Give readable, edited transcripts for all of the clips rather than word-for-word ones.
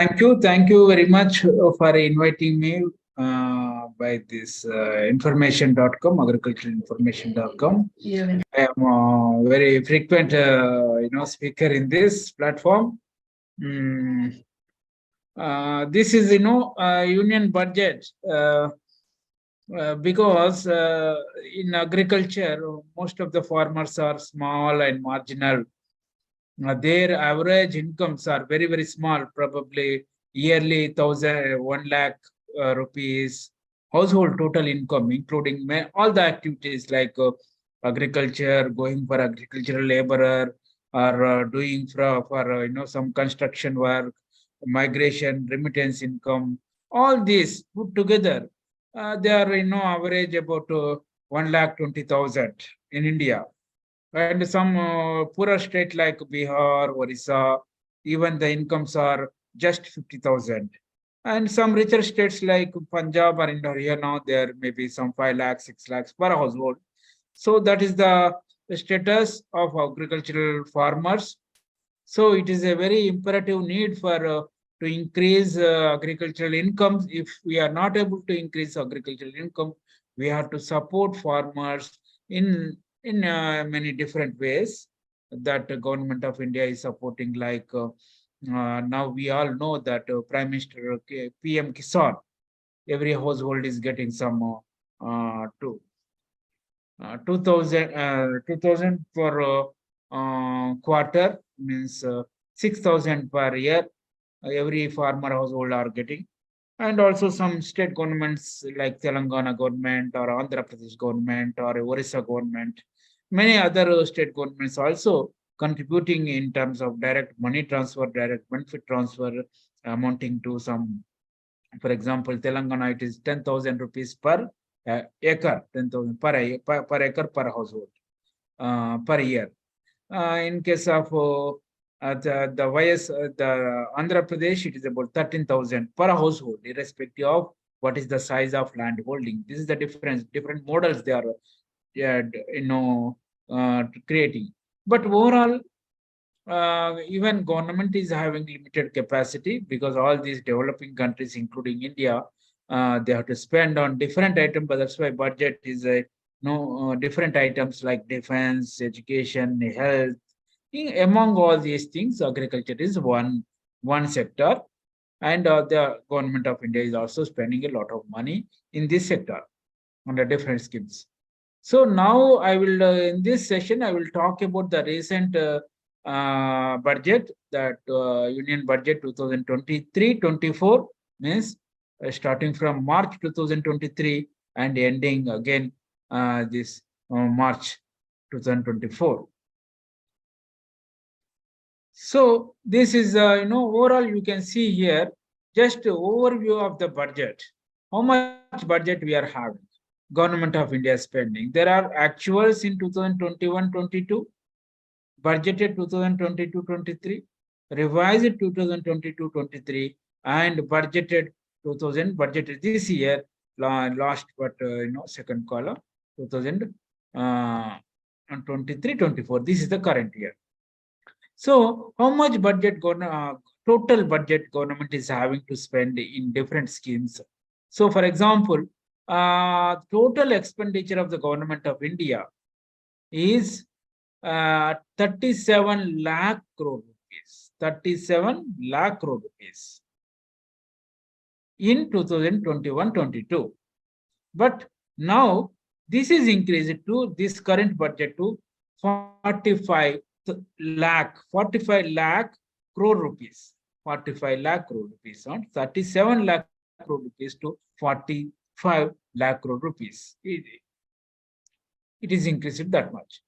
Thank you very much for inviting me by this information.com, agricultureinformation.com. Yeah. I am a very frequent, speaker in this platform. Mm, this is, union budget because in agriculture, most of the farmers are small and marginal. Their average incomes are very, very small, probably yearly 1 lakh rupees household total income, including all the activities like agriculture, going for agricultural laborer, or doing for some construction work, migration, remittance income. All these put together, they are average about 1,20,000 in India, and some poorer state like Bihar, Orissa, even the incomes are just 50,000. And some richer states like Punjab or in Haryana, there may be some 5 lakhs, 6 lakhs per household. So that is the status of agricultural farmers. So it is a very imperative need for to increase agricultural incomes. If we are not able to increase agricultural income, we have to support farmers in many different ways that the government of India is supporting. Like now we all know that Prime Minister PM Kisan, every household is getting some 2,000 for quarter, means 6,000 per year. Every farmer household are getting, and also some state governments like Telangana government or Andhra Pradesh government or Orissa government, many other state governments also contributing in terms of direct money transfer, direct benefit transfer, amounting to some, for example, Telangana, it is 10,000 rupees per acre, 10,000 per acre per household per year. In case of the Andhra Pradesh, it is about 13,000 per household, irrespective of what is the size of land holding. This is the difference. Different models they are, creating. But overall, even government is having limited capacity because all these developing countries, including India, they have to spend on different items. But that's why budget is a different items like defense, education, health. Among all these things, agriculture is one sector, and the government of India is also spending a lot of money in this sector under different schemes. So now I will, in this session, I will talk about the recent budget, that Union Budget 2023-24, means starting from March 2023 and ending again this March 2024. So this is, overall you can see here, just overview of the budget, how much budget we are having. Government of India spending. There are actuals in 2021-22, budgeted 2022-23, revised 2022-23, and budgeted this year, last but second column, 2023-24. This is the current year. So how much budget total budget government is having to spend in different schemes? So for example, total expenditure of the government of India is 37 lakh crore rupees. 37 lakh crore rupees in 2021-22. But now this is increased to this current budget to 45 lakh crore rupees. 45 lakh crore rupees, on 37 lakh crore rupees to 45 lakh crore rupees. It is increased that much.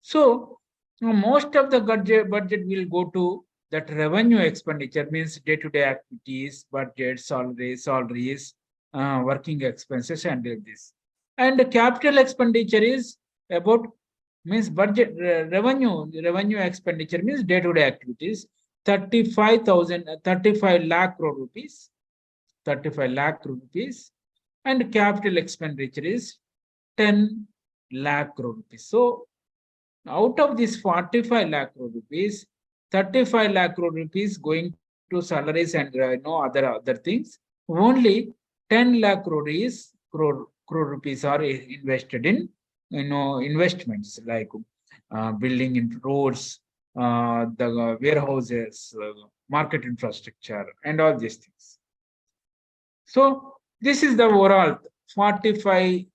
So most of the budget will go to that revenue expenditure, means day-to-day activities, budget, salaries, working expenses, and this. And the capital expenditure is about, means budget revenue expenditure means day-to-day activities, 35 lakh crore rupees, 35 lakh crore rupees, and capital expenditure is 10 lakh crore rupees. So out of this 45 lakh crore rupees, 35 lakh crore rupees going to salaries and other things. Only 10 lakh crore rupees are invested in investments like building in roads, the warehouses, market infrastructure, and all these things. So this is the overall 45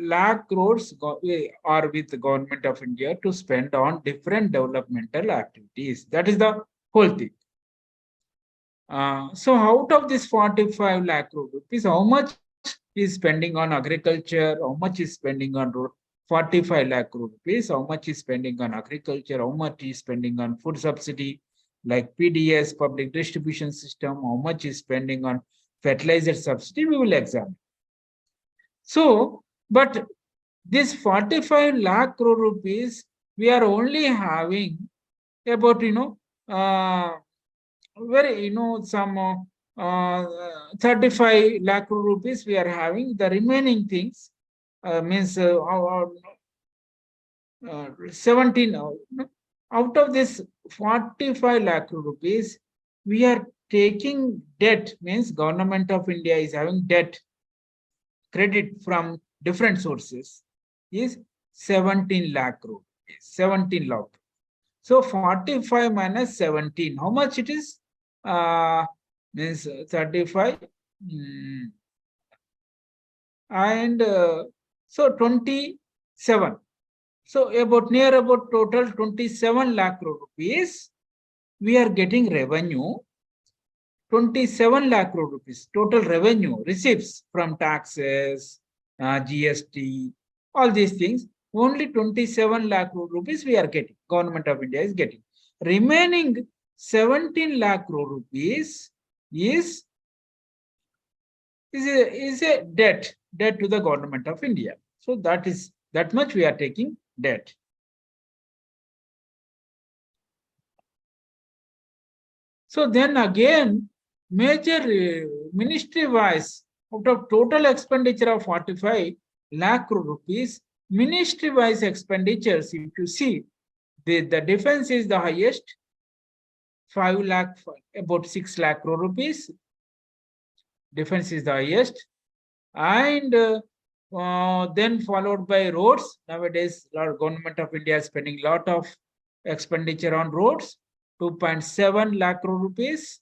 lakh crores are with the government of India to spend on different developmental activities. That is the whole thing. So out of this 45 lakh crore rupees, how much is spending on agriculture? How much is spending on 45 lakh crore rupees? How much is spending on agriculture? How much is spending on food subsidy like PDS, public distribution system? How much is spending on fertilizer subsidy? We will examine. So, but this 45 lakh crore rupees, we are only having about, some 35 lakh crore rupees we are having. The remaining things means 17. Out of this 45 lakh crore rupees, we are taking debt, means government of India is having debt credit from different sources is 17 lakh crore, 17 lakh. So 45 minus 17, how much it is? Means 35 and so 27. So about total 27 lakh crore rupees, we are getting revenue. 27 lakh crore rupees total revenue receipts from taxes, GST, all these things. Only 27 lakh crore rupees we are getting. Government of India is getting. Remaining 17 lakh crore rupees is a debt to the government of India. So that much we are taking debt. So then again, major ministry wise, out of total expenditure of 45 lakh crore rupees, ministry wise expenditures, if you see, the defense is the highest, 5 lakh, about 6 lakh crore rupees. Defense is the highest. And then followed by roads. Nowadays, our government of India is spending a lot of expenditure on roads, 2.7 lakh crore rupees.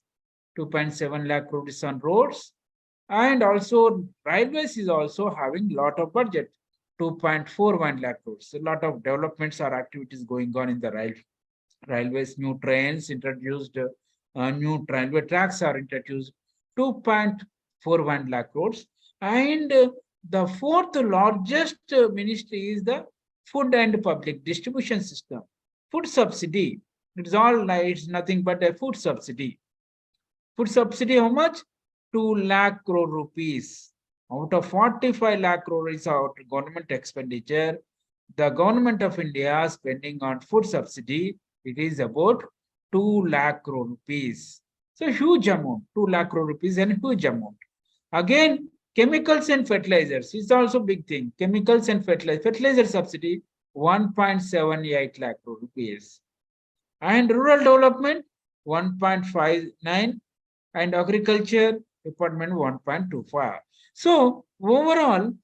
2.7 lakh crore rupees on roads, and also railways is also having a lot of budget, 2.41 lakh crores. A lot of developments or activities going on in the railways. New trains introduced, new railway tracks are introduced, 2.41 lakh crores. And the fourth largest ministry is the food and public distribution system, food subsidy. It's nothing but a food subsidy. Food subsidy, how much? 2 lakh crore rupees. Out of 45 lakh crore is our government expenditure. The government of India spending on food subsidy, it is about 2 lakh crore rupees. So huge amount, 2 lakh crore rupees and huge amount. Again, chemicals and fertilizers is also big thing. Chemicals and fertilizer subsidy, 1.78 lakh crore rupees. And rural development, 1.59, and agriculture department 1.25. So overall,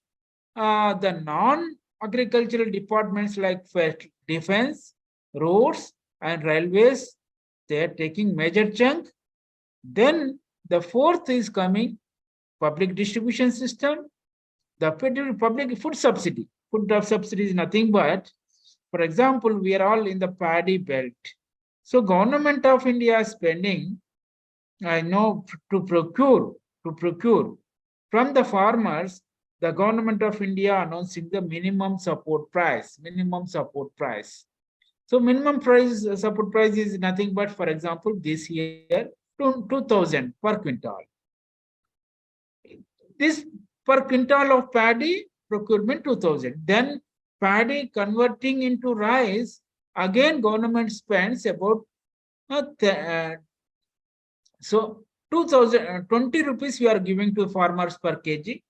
the non-agricultural departments like defense, roads, and railways, they are taking major chunk. Then the fourth is coming public distribution system, the public food subsidy. Food subsidy is nothing but, for example, we are all in the paddy belt. So government of India is spending, I know, to procure from the farmers, the government of India announcing the minimum support price. So minimum price support price is nothing but, for example, this year 2,000 per quintal. This per quintal of paddy procurement 2,000. Then paddy converting into rice, again government spends about so 20 rupees we are giving to farmers per kg,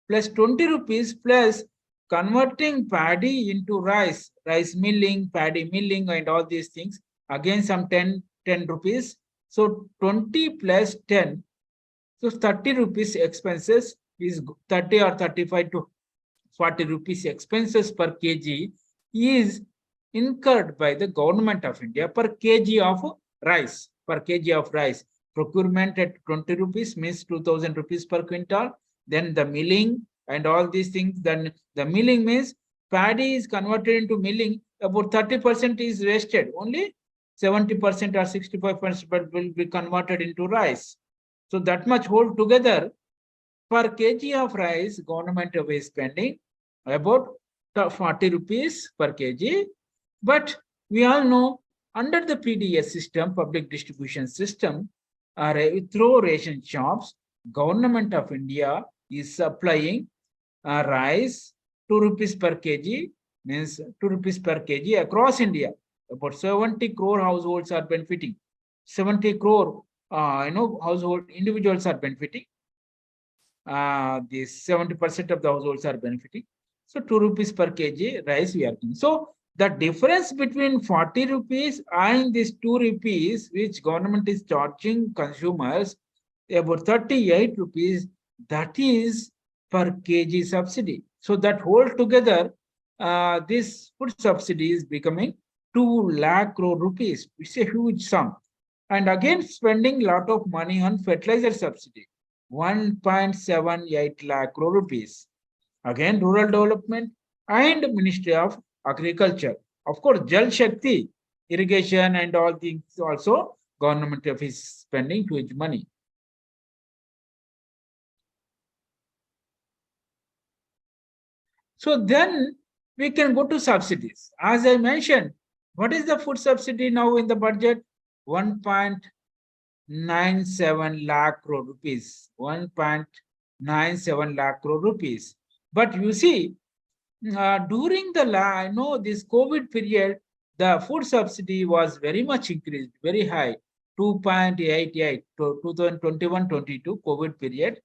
plus 20 rupees plus converting paddy into rice milling, paddy milling, and all these things. Again, some 10 rupees So 20 plus 10, so 30 rupees expenses is 30 or 35 to 40 rupees expenses per kg is incurred by the government of India per kg of rice, per kg of rice. Procurement at 20 rupees means 2000 rupees per quintal. Then the milling and all these things. Then the milling means paddy is converted into milling. About 30% is wasted. Only 70% or 65% will be converted into rice. So that much whole together per kg of rice, government is spending about 40 rupees per kg. But we all know under the PDS system, public distribution system, through ration shops, government of India is supplying rice 2 rupees per kg, means 2 rupees per kg across India. About 70 crore households are benefiting. 70 crore household individuals are benefiting. These 70% of the households are benefiting. So 2 rupees per kg rice we are getting. So the difference between 40 rupees and this 2 rupees which government is charging consumers about 38 rupees, that is per kg subsidy. So that whole together, this food subsidy is becoming 2 lakh crore rupees. It's a huge sum. And again, spending a lot of money on fertilizer subsidy, 1.78 lakh crore rupees. Again, rural development and Ministry of Agriculture. Of course, Jal Shakti, irrigation and all things also, government is spending huge money. So then we can go to subsidies. As I mentioned, what is the food subsidy now in the budget? 1.97 lakh crore rupees. 1.97 lakh crore rupees. But you see, during the this COVID period, the food subsidy was very much increased, very high, 2.88 to 2021-22 COVID period.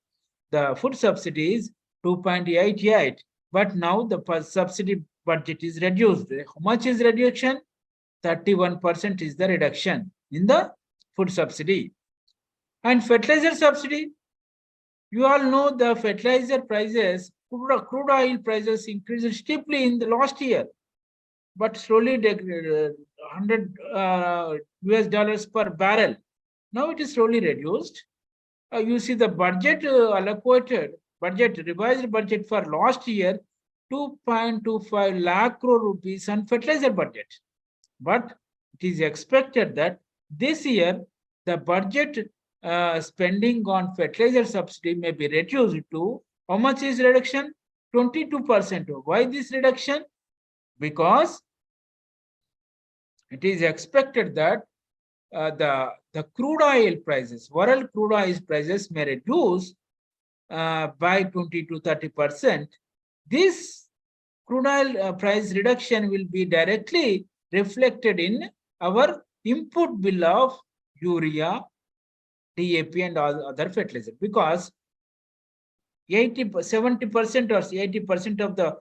The food subsidy is 2.88. But now the subsidy budget is reduced. How much is reduction? 31% is the reduction in the food subsidy. And fertilizer subsidy, you all know the fertilizer prices, crude oil prices increased steeply in the last year, but slowly $100 US dollars per barrel. Now it is slowly reduced. You see the budget allocated, revised budget for last year, 2.25 lakh crore rupees on fertilizer budget. But it is expected that this year the budget spending on fertilizer subsidy may be reduced to, how much is reduction? 22%. Why this reduction? Because it is expected that the crude oil prices, world crude oil prices may reduce by 20 to 30%. This crude oil price reduction will be directly reflected in our input bill of urea, DAP and all other fertilizer, because 70% or 80% of the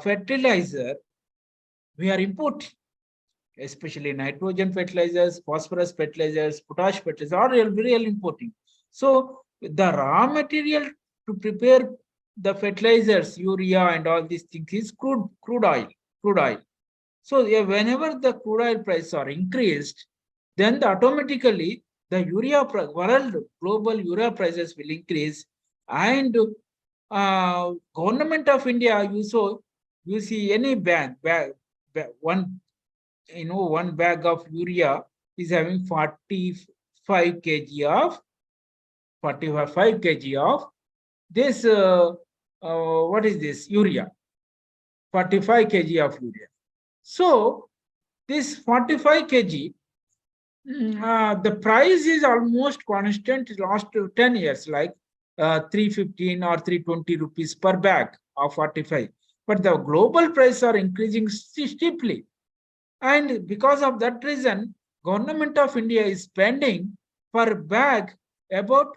fertilizer we are importing, especially nitrogen fertilizers, phosphorus fertilizers, potash fertilizers, are real importing. So the raw material to prepare the fertilizers, urea and all these things is crude oil. So whenever the crude oil prices are increased, then automatically the world global urea prices will increase, and government of India, you see any one bag of urea is having 45 kg of this what is this urea, 45 kg of urea. So this 45 kg, the price is almost constant last 10 years, like 315 or 320 rupees per bag of 45. But the global prices are increasing steeply. And because of that reason, government of India is spending per bag about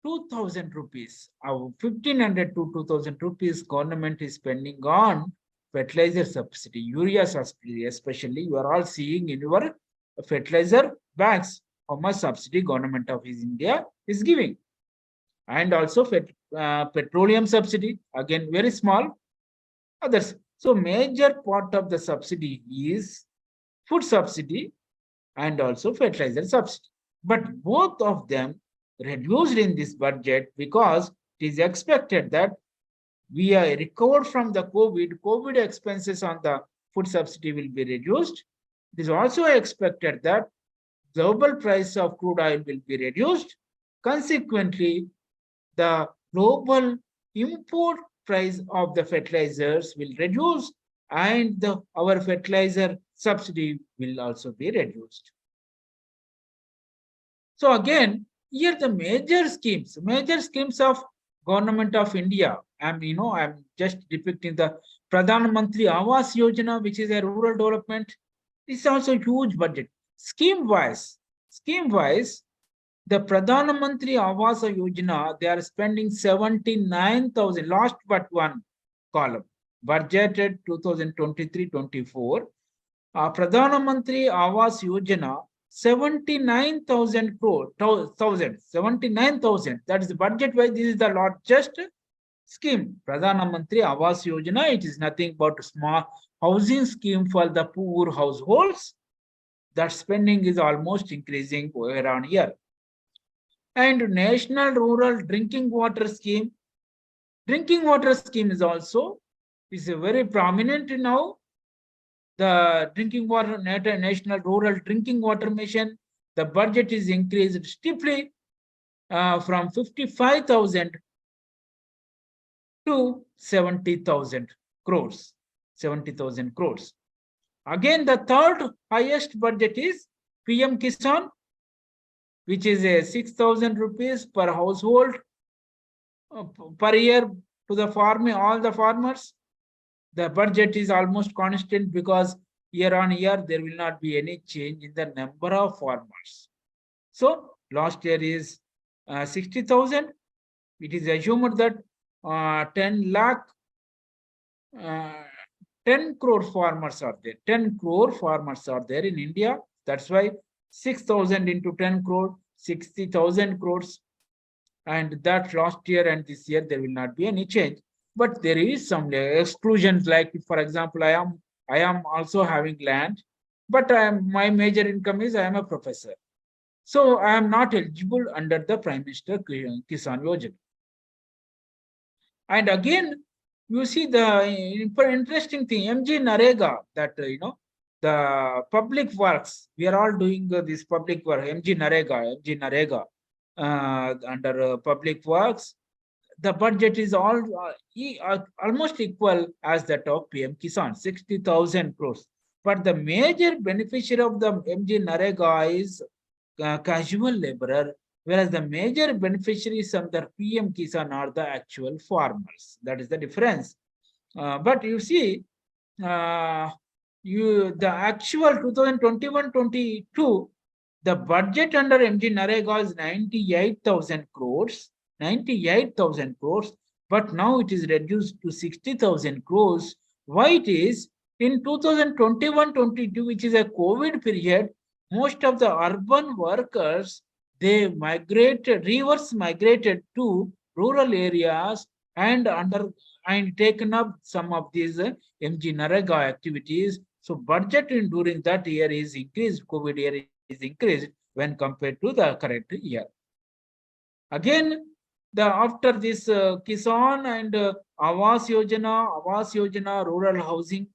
2,000 rupees. 1,500 to 2,000 rupees government is spending on fertilizer subsidy, urea subsidy especially. You are all seeing in your fertilizer bags. how much subsidy government of India is giving. And also petroleum subsidy, again very small. Others. So major part of the subsidy is food subsidy and also fertilizer subsidy. But both of them reduced in this budget because it is expected that we are recovered from the COVID expenses on the food subsidy will be reduced. It is also expected that global price of crude oil will be reduced. Consequently, the global import price of the fertilizers will reduce and our fertilizer subsidy will also be reduced. So again, here the major schemes of government of India. I'm just depicting the Pradhan Mantri Awas Yojana, which is a rural development. It's also huge budget. Scheme-wise, the Pradhan Mantri Awas Yojana, they are spending 79,000, last but one column, budgeted 2023-24. Pradhan Mantri Awas Yojana, 79,000 crore, 79,000. That is budget-wise, this is the largest scheme. Pradhan Mantri Awas Yojana, it is nothing but small housing scheme for the poor households. That spending is almost increasing year on year. And National Rural Drinking Water Scheme. Drinking water scheme is also is a very prominent now. The drinking water National Rural Drinking Water Mission, the budget is increased steeply from 55,000 to 70,000 crores. 70,000 crores. Again, the third highest budget is PM Kisan, which is a 6,000 rupees per household per year to the all the farmers. The budget is almost constant because year on year there will not be any change in the number of farmers. So last year is 60,000. It is assumed that 10 crore farmers are there. 10 crore farmers are there in India. That's why 6,000 into 10 crore, 60,000 crores. And that last year and this year, there will not be any change. But there is some exclusions, like, for example, I am also having land, but my major income is I am a professor. So I am not eligible under the Prime Minister Kisan Yojana. And again, you see the interesting thing, MG Narega, that, the public works, we are all doing this public work, MG Narega, under public works, the budget is almost equal as that of PM Kisan, 60,000 crores. But the major beneficiary of the MG Narega is casual laborer, whereas the major beneficiaries of the PM Kisan are the actual farmers. That is the difference. But you see, the actual 2021-22, the budget under MG Narega is 98,000 crores. 98,000 crores, but now it is reduced to 60,000 crores. Why it is? In 2021-22, which is a COVID period, most of the urban workers, they reverse migrated to rural areas and taken up some of these MG Narega activities. So budget during that year is increased, COVID year is increased when compared to the current year. Again, after this Kisan and Awas Yojana, rural housing,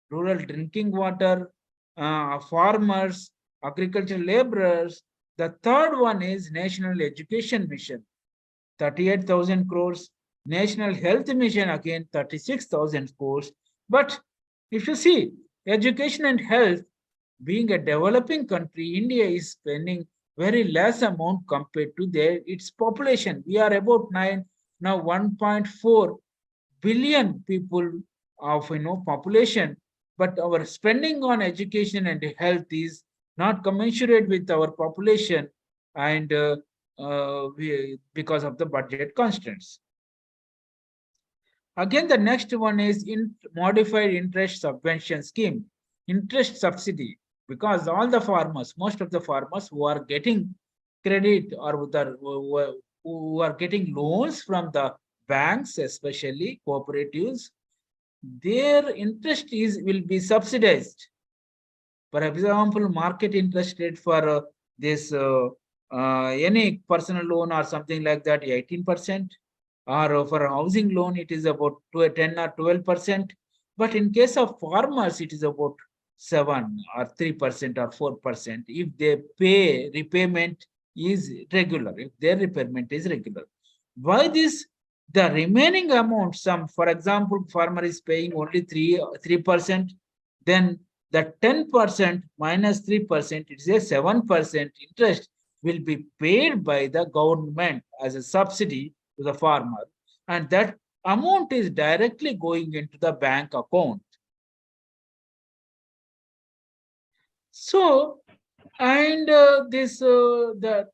rural drinking water, farmers, agricultural laborers, the third one is National Education Mission, 38,000 crores. National Health Mission, again, 36,000 crores. But if you see, education and health, being a developing country, India is spending very less amount compared to its population. We are about 1.4 billion people of population, but our spending on education and health is not commensurate with our population, and because of the budget constraints. Again, the next one is modified interest subvention scheme, interest subsidy. because all the farmers, most of the farmers who are getting credit or who are getting loans from the banks, especially cooperatives, their interest is will be subsidized. For example, market interest rate for this any personal loan or something like that, 18%, or for a housing loan, it is about 10 or 12%. But in case of farmers, it is about 7 or 3% or 4% if they pay repayment is regular, if their repayment is regular. Why this? The remaining amount, some, for example, farmer is paying only 3%, then the 10% minus 3%, it is a 7% interest will be paid by the government as a subsidy to the farmer, and that amount is directly going into the bank account. So, and this the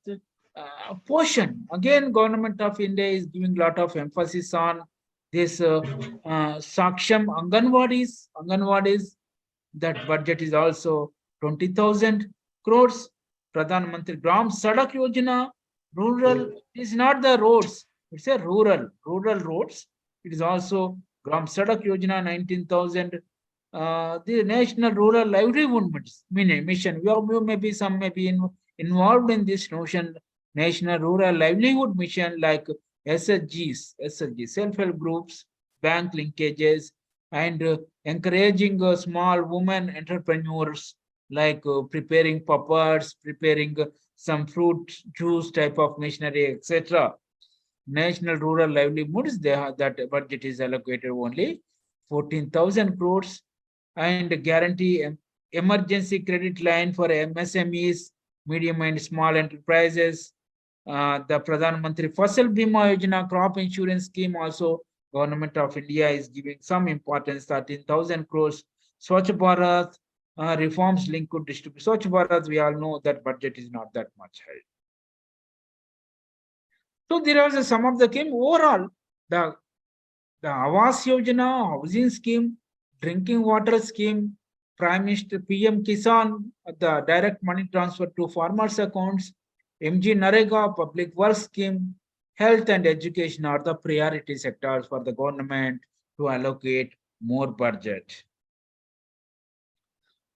portion, again, government of India is giving lot of emphasis on this Saksham Anganwadis. That budget is also 20,000 crores. Pradhan Mantri Gram Sadak Yojana, rural is not the roads, it's a rural roads. It is also Gram Sadak Yojana 19,000. The National Rural Livelihood Mission. You may be some may be involved in this notion. National Rural Livelihood Mission, like SHGs, self-help groups, bank linkages, and encouraging small women entrepreneurs, like preparing papads, preparing some fruit juice type of machinery, etc. National Rural Livelihoods, they have that budget is allocated only 14,000 crores, and guarantee emergency credit line for MSMEs, medium and small enterprises. The Pradhan Mantri Fasal Bima Yojana crop insurance scheme also, Government of India is giving some importance, 13,000 crores. Swachh Bharat reforms linked to distribution. Swachh Bharat, we all know that budget is not that much high. So there are some of the scheme. Overall, the Awas Yojana, housing scheme, drinking water scheme, Prime Minister PM Kisan, the direct money transfer to farmers' accounts, MG Narega, public works scheme, health and education are the priority sectors for the government to allocate more budget.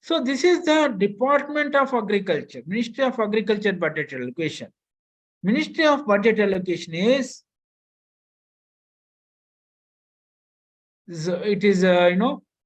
So this is the Department of Agriculture, Ministry of Agriculture budget allocation. Ministry of Budget allocation is, it is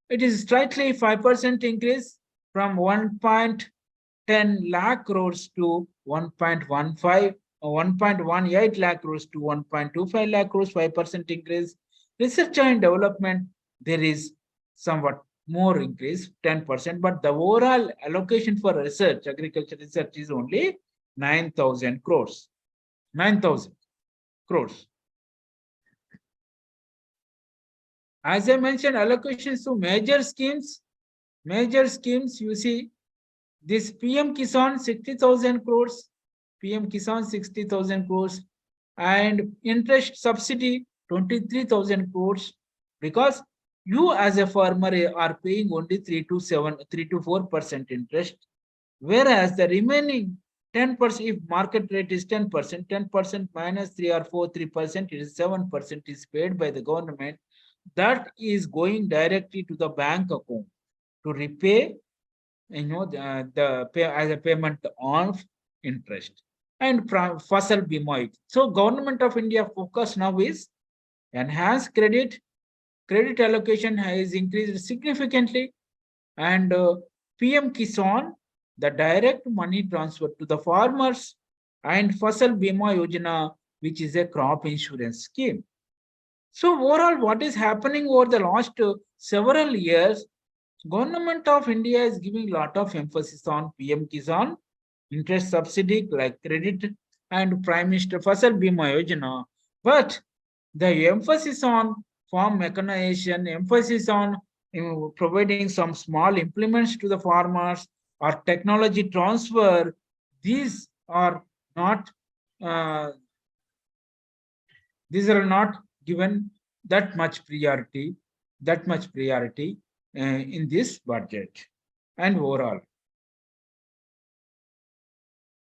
it is slightly 5% increase from 1.10 lakh crores to 1.15 or 1.18 lakh crores to 1.25 lakh crores, 5% increase. Research and development, there is somewhat more increase, 10%, but the overall allocation for research, agriculture research, is only 9,000 crores. 9,000 crores. As I mentioned, allocations to major schemes, you see, this PM Kisan 60,000 crores, PM Kisan 60,000 crores, and interest subsidy 23,000 crores, because you as a farmer are paying only 3 to 4% interest, whereas the remaining 10%, if market rate is 10%, 10% minus 3 or 3%, it is 7% is paid by the government. That is going directly to the bank account to repay, the pay as a payment of interest. And Fasal Bima. So Government of India focus now is enhanced credit allocation has increased significantly, and PM Kisan, the direct money transfer to the farmers, and Fasal Bima Yojana, which is a crop insurance scheme. So overall, what is happening over the last several years, Government of India is giving a lot of emphasis on PM Kisan, interest subsidy like credit, and Prime Minister Fasal Bima Yojana. But the emphasis on farm mechanization, emphasis on providing some small implements to the farmers or technology transfer, these are not given that much priority in this budget and overall.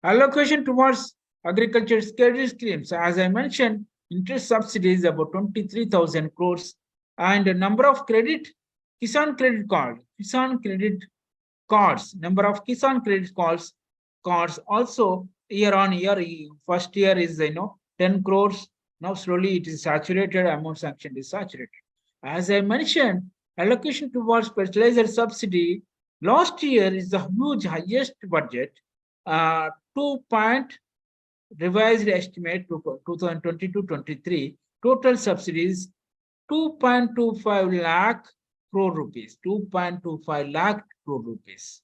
Allocation towards agriculture credit schemes, as I mentioned, interest subsidies about 23,000 crores, and the number of Kisan credit cards, number of Kisan credit cards also year on year. First year is 10 crores. Now slowly it is saturated. Amount sanctioned is saturated. As I mentioned, allocation towards fertilizer subsidy last year is the huge highest budget. 2 revised estimate to 2022-23 total subsidies 2.25 lakh crore rupees, 2.25 lakh crore rupees.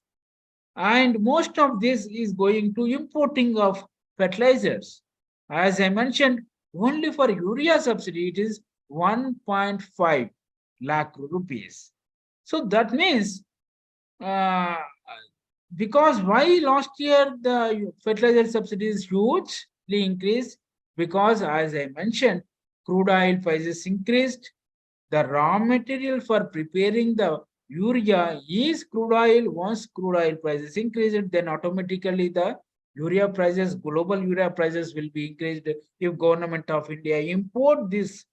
And most of this is going to importing of fertilizers. As I mentioned, only for urea subsidy it is 1.5 lakh rupees. So that means uh, because why last year the fertilizer subsidy is hugely increased? Because as I mentioned, crude oil prices increased. The raw material for preparing the urea is crude oil. Once crude oil prices increased, then automatically the urea prices, global urea prices will be increased. If government of India import this,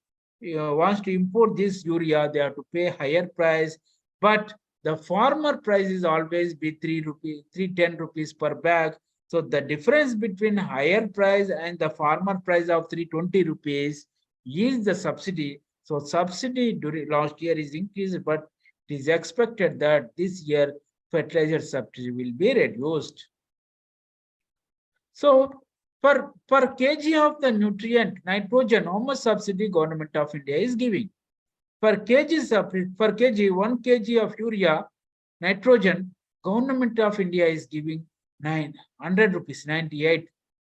wants to import this urea, they have to pay higher price. But the farmer price is always be 310 rupees per bag. So the difference between higher price and the farmer price of 320 rupees is the subsidy. So subsidy during last year is increased, but it is expected that this year fertilizer subsidy will be reduced. So per kg of the nutrient nitrogen, how much subsidy government of India is giving? Per kg 1 kg of urea nitrogen, government of India is giving 900 rupees, 98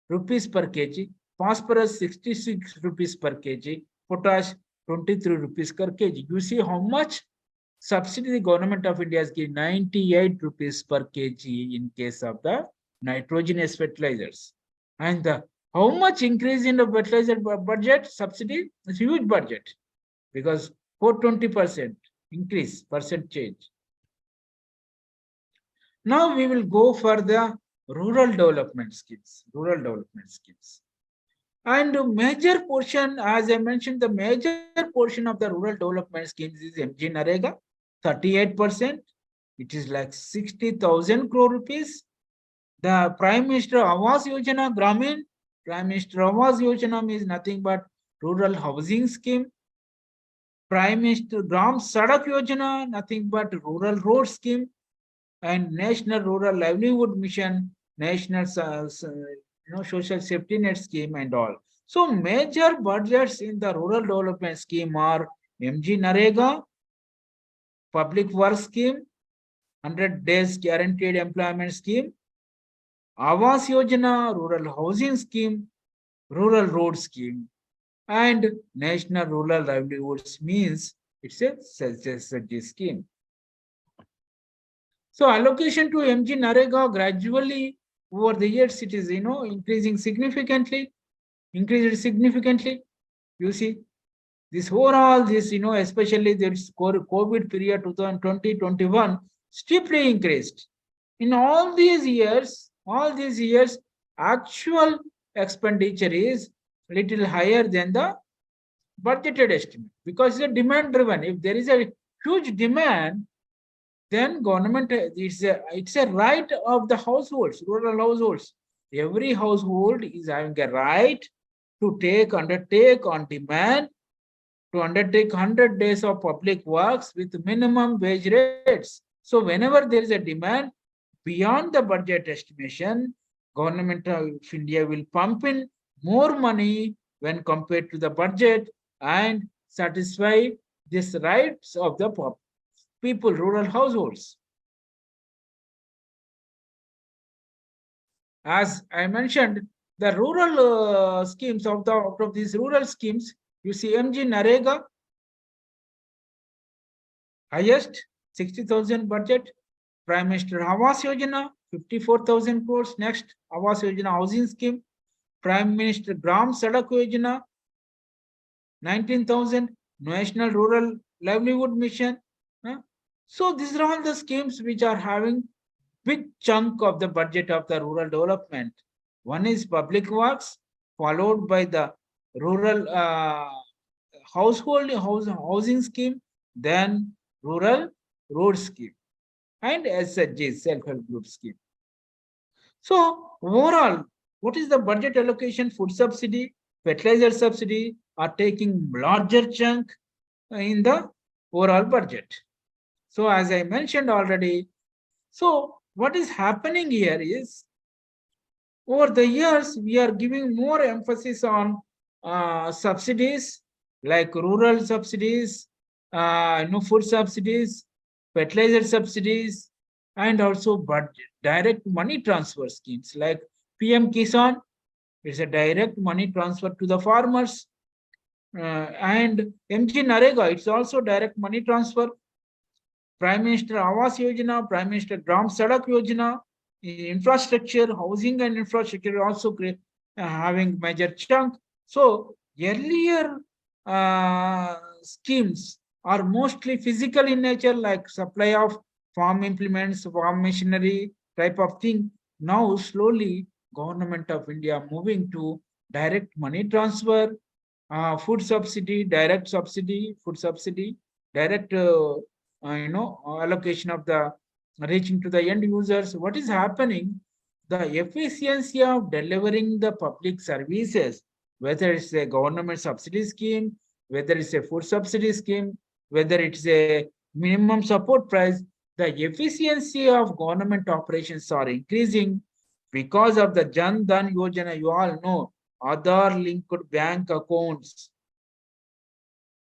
rupees per kg, phosphorus 66 rupees per kg, potash 23 rupees per kg. You see how much subsidy the government of India is giving, 98 rupees per kg in case of the nitrogenous fertilizers. And how much increase in the fertilizer budget subsidy? It's a huge budget because 420% increase percent change. Now we will go for the rural development schemes. And major portion, as I mentioned, the major portion of the rural development schemes is MG Narega, 38%. It is like 60,000 crore rupees. The Prime Minister Awas Yojana Gramin, Prime Minister Awas Yojana means nothing but rural housing scheme. Prime Minister Gram Sadak Yojana, nothing but rural road scheme. And National Rural Livelihood Mission, National Social Safety Net Scheme and all. So major budgets in the rural development scheme are MG Narega, Public Work Scheme, 100 Days Guaranteed Employment Scheme, Awas Yojana, Rural Housing Scheme, Rural Road Scheme, and National Rural Livelihoods means it's a SSG scheme. So allocation to MG Narega gradually over the years it is increasing significantly. You see this overall especially this COVID period 2020-21 steeply increased. In all these years actual expenditure is little higher than the budgeted estimate because it's a demand driven. If there is a huge demand, then government it's a right of the households, rural households. Every household is having a right to undertake on demand to undertake 100 days of public works with minimum wage rates. So whenever there is a demand beyond the budget estimation, government of India will pump in more money when compared to the budget and satisfy these rights of the people, rural households. As I mentioned, the rural schemes out of these rural schemes, you see MG Narega, highest 60,000 budget. Prime Minister Awas Yojana, 54,000 crores. Next, Awas Yojana housing scheme. Prime Minister Gram Sadak Yojana, 19,000. National Rural Livelihood Mission. So these are all the schemes which are having big chunk of the budget of the rural development. One is public works, followed by the rural housing scheme, then rural road scheme, and SHG, self-help group scheme. So overall, what is the budget allocation? Food subsidy, fertilizer subsidy are taking larger chunk in the overall budget. So as I mentioned already, so what is happening here is over the years, we are giving more emphasis on subsidies like rural subsidies, food subsidies, fertilizer subsidies, and also direct money transfer schemes like PM Kisan. It's a direct money transfer to the farmers. And MG Narega, it's also direct money transfer. Prime Minister Awas Yojana, Prime Minister Gram Sadak Yojana, infrastructure, housing and infrastructure also having major chunk. So earlier schemes are mostly physical in nature, like supply of farm implements, farm machinery type of thing. Now slowly Government of India moving to direct money transfer, food subsidy, direct subsidy, food subsidy, direct allocation of the reaching to the end users. What is happening? The efficiency of delivering the public services, whether it's a government subsidy scheme, whether it's a food subsidy scheme, whether it's a minimum support price, the efficiency of government operations are increasing because of the Jan Dhan Yojana. You all know, Aadhaar linked bank accounts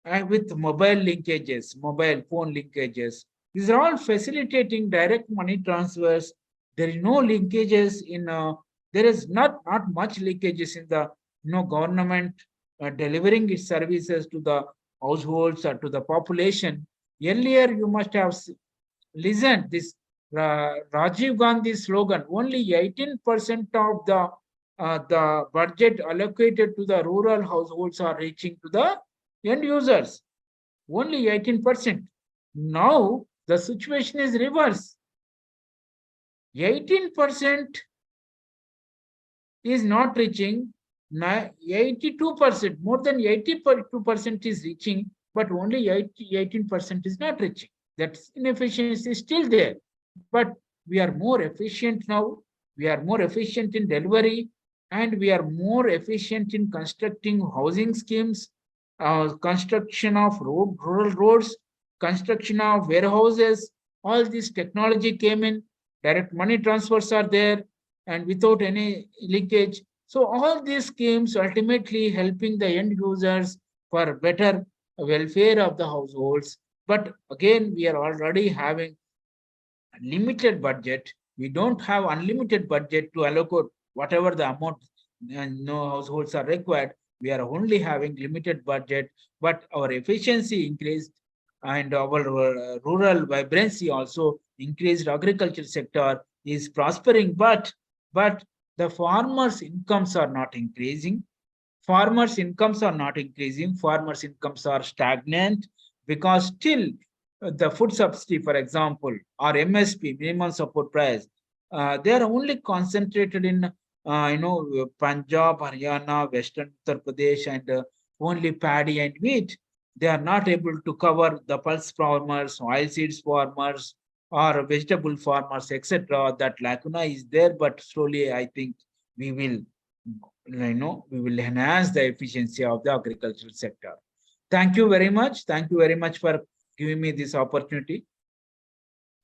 and with mobile linkages, mobile phone linkages. These are all facilitating direct money transfers. There is no linkages in, there is not much linkages in the government delivering its services to the households or to the population. Earlier, you must have listened this Rajiv Gandhi slogan. Only 18% of the budget allocated to the rural households are reaching to the end users. Only 18%. Now the situation is reverse. 18% is not reaching. 82%, more than 82% is reaching, but only 18% is not reaching. That inefficiency is still there. But we are more efficient now. We are more efficient in delivery, and we are more efficient in constructing housing schemes, construction of rural roads, construction of warehouses. All this technology came in, direct money transfers are there, and without any leakage. So all these schemes ultimately helping the end users for better welfare of the households. But again, we are already having limited budget. We don't have unlimited budget to allocate whatever the amount households are required. We are only having limited budget, but our efficiency increased and our rural vibrancy also increased. Agriculture sector is prospering, but the farmers' incomes are not increasing. Farmers' incomes are not increasing. Farmers' incomes are stagnant because still the food subsidy, for example, or MSP, minimum support price, they are only concentrated in Punjab, Haryana, Western Uttar Pradesh, and only paddy and wheat. They are not able to cover the pulse farmers, oil seeds farmers, or vegetable farmers, etc. That lacuna is there, but slowly I think we will, we will enhance the efficiency of the agricultural sector. Thank you very much. Thank you very much for giving me this opportunity.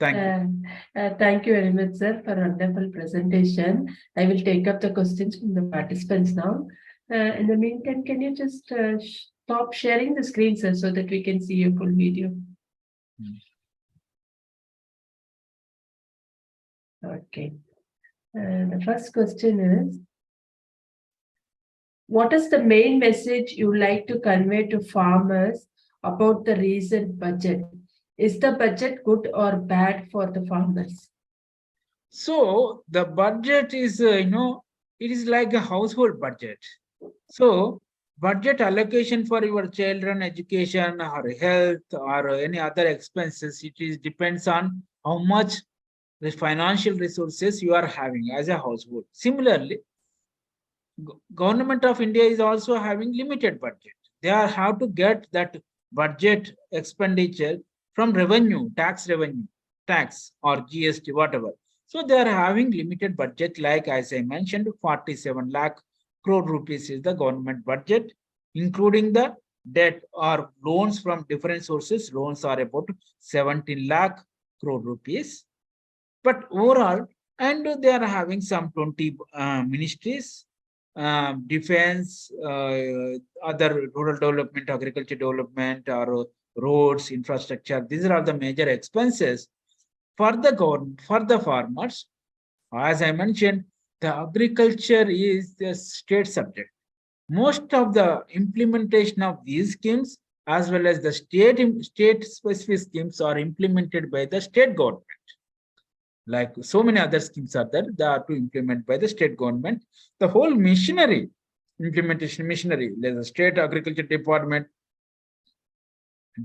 Thank you. Thank you very much, sir, for a wonderful presentation. I will take up the questions from the participants now. In the meantime, can you just stop sharing the screen, sir, so that we can see your full video? Okay. The first question is, what is the main message you like to convey to farmers about the recent budget? Is the budget good or bad for the farmers? So the budget is, it is like a household budget. So budget allocation for your children education or health or any other expenses, depends on how much the financial resources you are having as a household. Similarly, Government of India is also having limited budget. They are have to get that budget expenditure from revenue, tax revenue, tax or GST, whatever. So they are having limited budget, like as I mentioned, 47 lakh crore rupees is the government budget, including the debt or loans from different sources. Loans are about 17 lakh crore rupees. But overall, and they are having some 20 ministries, defense, other rural development, agriculture development, or roads, infrastructure. These are all the major expenses for the government, for the farmers. As I mentioned, the agriculture is the state subject. Most of the implementation of these schemes, as well as the state specific schemes, are implemented by the state government. Like so many other schemes are there, they are to implement by the state government. The whole machinery, implementation machinery, there's a state agriculture department,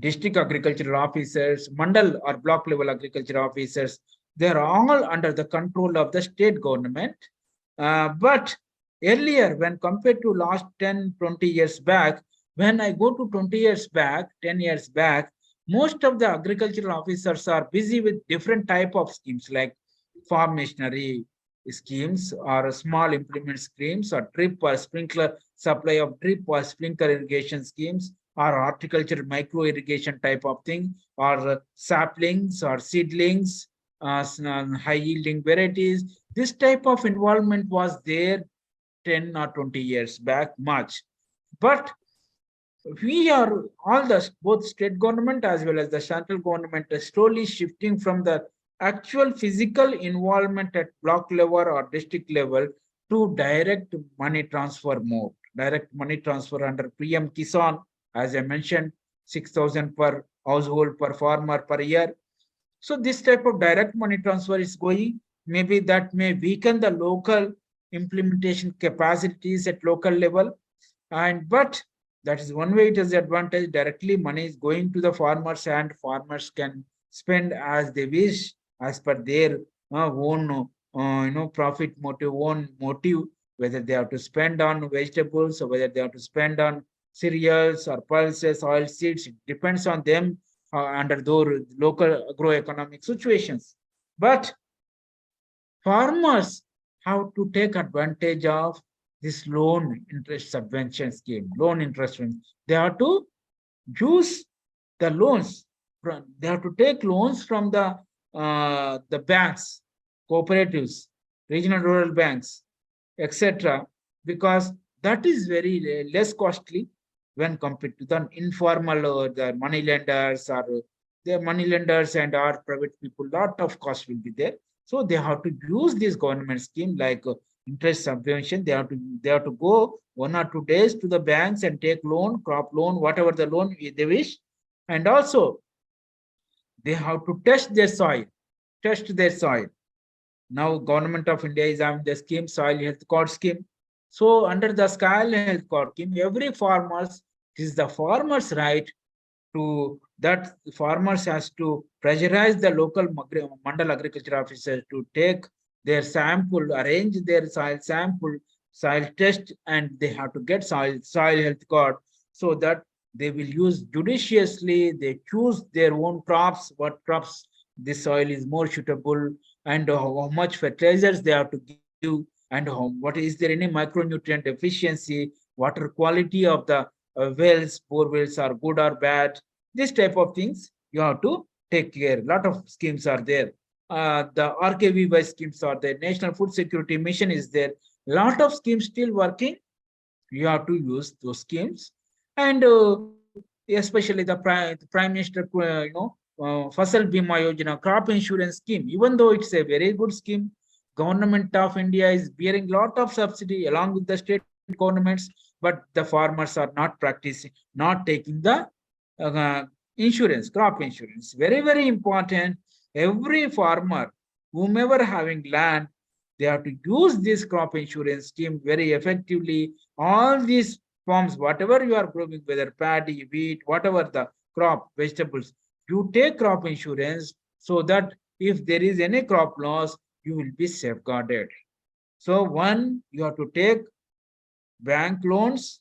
district agricultural officers, mandal or block level agriculture officers, they are all under the control of the state government. But earlier, when compared to last 10, 20 years back, when I go to 20 years back, 10 years back, most of the agricultural officers are busy with different type of schemes like farm machinery schemes or small implement schemes or drip or sprinkler supply of drip or sprinkler irrigation schemes or horticulture micro irrigation type of thing or saplings or seedlings, high yielding varieties. This type of involvement was there 10 or 20 years back much. But we are all the both state government as well as the central government is slowly shifting from the actual physical involvement at block level or district level to direct money transfer mode. Direct money transfer under PM Kisan, as I mentioned, 6,000 per household per farmer per year. So this type of direct money transfer is going. Maybe that may weaken the local implementation capacities at local level. And but that is one way it is advantage. Directly money is going to the farmers and farmers can spend as they wish as per their own profit motive, own motive, whether they have to spend on vegetables or whether they have to spend on cereals or pulses, oil seeds. It depends on them under those local agroeconomic situations. But farmers have to take advantage of this loan interest subvention scheme, loan interest. They have to use the loans. They have to take loans from the banks, cooperatives, regional rural banks, etc. Because that is very less costly when compared to the informal or the money lenders or the money lenders and our private people. Lot of cost will be there. So they have to use this government scheme like interest subvention. They have to go 1 or 2 days to the banks and take loan, crop loan, whatever the loan they wish, and also they have to test their soil, test their soil. Now government of India is having the scheme, soil health card scheme. So under the soil health card scheme, every farmers, it is the farmer's right to that farmers has to pressurize the local mandal agriculture officers to take their sample, arrange their soil sample, soil test, and they have to get soil health card so that they will use judiciously. They choose their own crops, what crops this soil is more suitable, and how much fertilizers they have to give, and what is there any micronutrient deficiency, water quality of the wells, bore wells are good or bad. This type of things you have to take care. A lot of schemes are there. The RKVY schemes are there. National Food Security Mission is there. A lot of schemes still working. You have to use those schemes. And especially the Prime Minister, Fasal Bima Yojana, crop insurance scheme, even though it's a very good scheme, government of India is bearing lot of subsidy along with the state governments, but the farmers are not practicing, not taking the insurance, crop insurance. Very, very important. Every farmer, whomever having land, they have to use this crop insurance scheme very effectively. All these forms, whatever you are growing, whether paddy, wheat, whatever the crop, vegetables, you take crop insurance so that if there is any crop loss, you will be safeguarded. So one, you have to take bank loans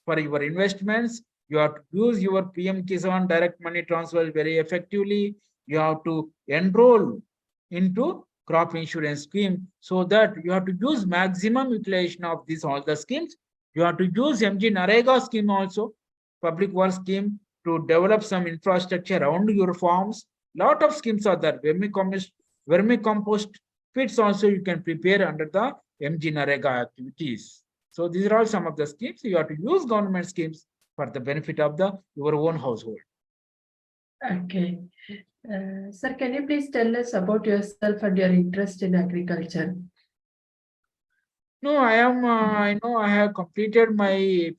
for your investments. You have to use your PM Kisan direct money transfer very effectively. You have to enroll into crop insurance scheme, so that you have to use maximum utilization of these all the schemes. You have to use MG Narega scheme also, public works scheme, to develop some infrastructure around your farms. Lot of schemes are there. Vermicompost pits also you can prepare under the MG Narega activities. So these are all some of the schemes. You have to use government schemes for the benefit of your own household. Okay. Sir, can you please tell us about yourself and your interest in agriculture? No, I am. I have completed my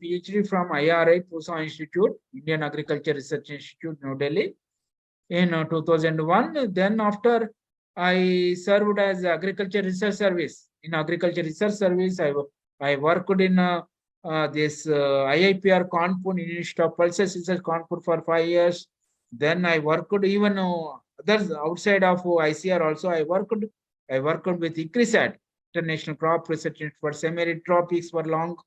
PhD from IRI Pusa Institute, Indian Agriculture Research Institute, New Delhi, in 2001. Then after, I served as Agriculture Research Service. In Agriculture Research Service, I worked in this IIPR Kanpur Institute of Pulses Research Kanpur for 5 years. Then I worked even others outside of ICR also. I worked with ICRISAT, International Crop Research Institute for semi-arid tropics for long.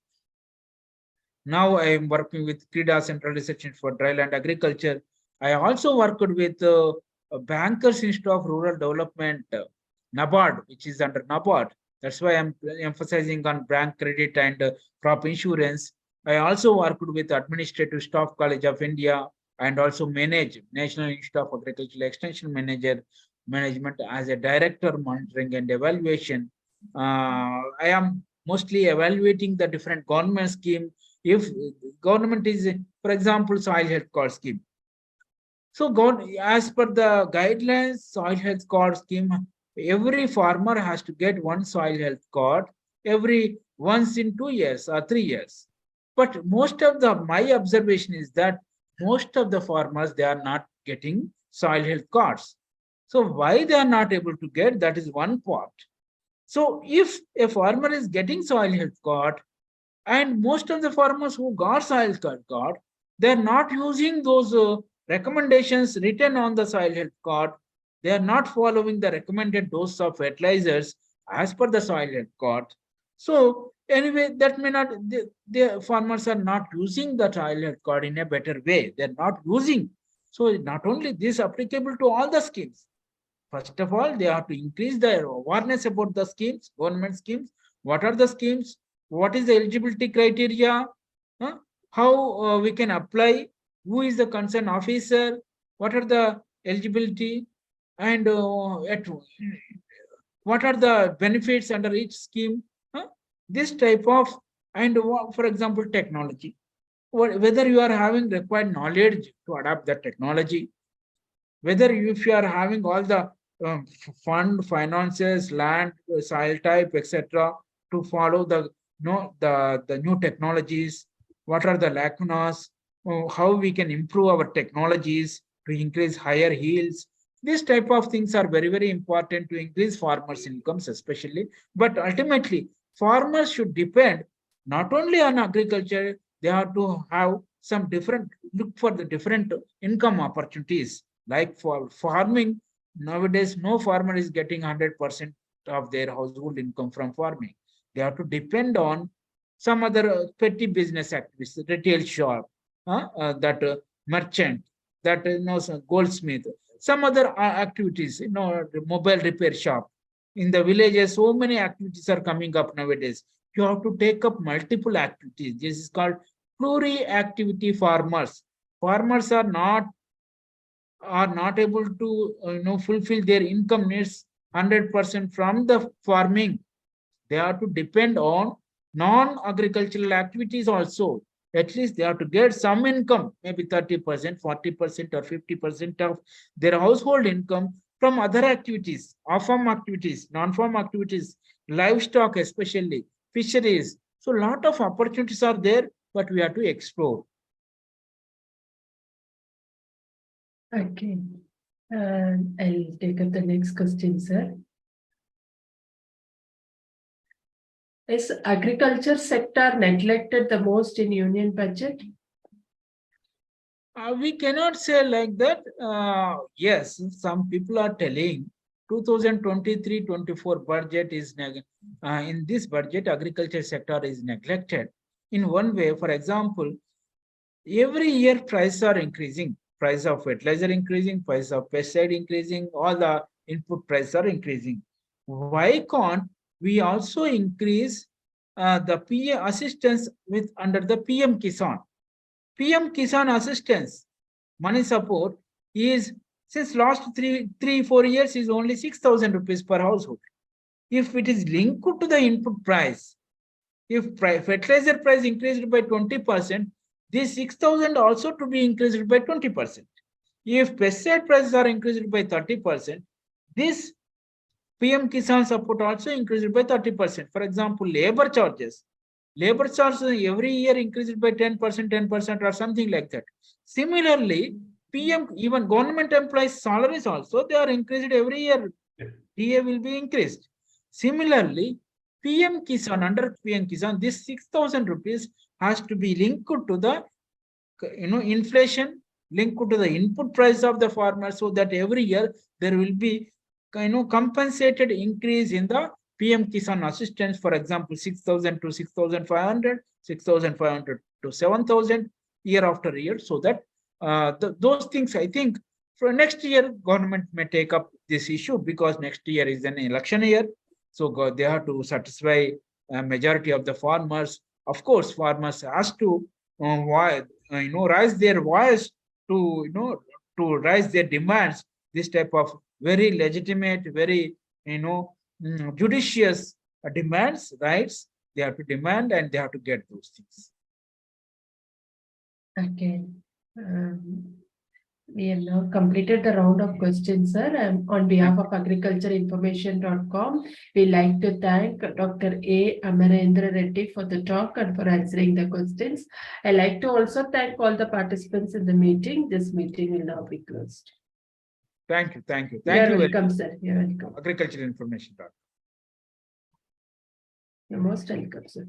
Now I am working with ICAR-Central Research Institute for Dryland Agriculture. I also worked with Bankers Institute of Rural Development, NABARD, which is under NABARD. That's why I'm emphasizing on bank credit and crop insurance. I also worked with Administrative Staff College of India, and also manage National Institute of Agricultural Extension Management as a director, monitoring and evaluation. I am mostly evaluating the different government scheme. If government is, for example, soil health card scheme. So as per the guidelines, soil health card scheme, every farmer has to get one soil health card every once in 2 years or 3 years. But most of my observation is that most of the farmers, they are not getting soil health cards. So why they are not able to get, that is one part. So if a farmer is getting soil health card, and most of the farmers who got soil health card, they are not using those recommendations written on the soil health card. They are not following the recommended dose of fertilizers as per the soil health card. So anyway, that may not, the farmers are not using the soil health card in a better way. They're not using. So not only this applicable to all the schemes. First of all, they have to increase their awareness about the schemes, government schemes. What are the schemes? What is the eligibility criteria? How we can apply? Who is the concerned officer? What are the eligibility? And what are the benefits under each scheme? This type of, and for example, technology. Whether you are having required knowledge to adapt the technology, whether if you are having all the fund, finances, land, soil type, etc., to follow the new technologies, what are the lacunas, how we can improve our technologies to increase higher yields. These type of things are very, very important to increase farmers' incomes, especially. But ultimately, farmers should depend not only on agriculture, they have to have some different, look for the different income opportunities. Like for farming, nowadays, no farmer is getting 100% of their household income from farming. They have to depend on some other petty business activities, retail shop, that merchant, that goldsmith, some other activities, mobile repair shop. In the villages, so many activities are coming up nowadays. You have to take up multiple activities. This is called pluri-activity farmers. Farmers are not able to fulfill their income needs 100% from the farming. They have to depend on non-agricultural activities also. At least they have to get some income, maybe 30%, 40%, or 50% of their household income from other activities, off-farm activities, non-farm activities, livestock especially, fisheries. So a lot of opportunities are there, but we have to explore. Okay. I'll take up the next question, sir. Is agriculture sector neglected the most in union budget? We cannot say like that. Yes, some people are telling 2023-24 budget is in this budget, agriculture sector is neglected in one way. For example, every year prices are increasing. Price of fertilizer increasing, price of pesticide increasing, all the input prices are increasing. Why can't we also increase the PM assistance with under the PM Kisan? PM Kisan assistance, money support is since last 4 years is only 6,000 rupees per household. If it is linked to the input price, if fertilizer price increased by 20%, this 6,000 also to be increased by 20%. If pesticide prices are increased by 30%, this PM Kisan support also increased by 30%. For example, labor charges. Labor charges every year increased by 10%, 10% or something like that. Similarly, PM, even government employees' salaries also, they are increased every year. DA will be increased. Similarly, PM Kisan, under PM Kisan, this 6,000 rupees has to be linked to the inflation, linked to the input price of the farmer, so that every year there will be compensated increase in the PM Kisan assistance. For example, 6,000 to 6,500, 6,500 to 7,000 year after year, so that those things, I think, for next year, government may take up this issue, because next year is an election year. So they have to satisfy a majority of the farmers. Of course, farmers has to raise their voice to to raise their demands. This type of very legitimate, very judicious demands, rights. They have to demand and they have to get those things. Okay. We have now completed the round of questions, sir. On behalf of agricultureinformation.com, we like to thank Dr. A. Amarender Reddy for the talk and for answering the questions. I like to also thank all the participants in the meeting. This meeting will now be closed. Thank you. Thank you. You're welcome, sir. You're welcome. Agriculture information. You're most welcome, sir.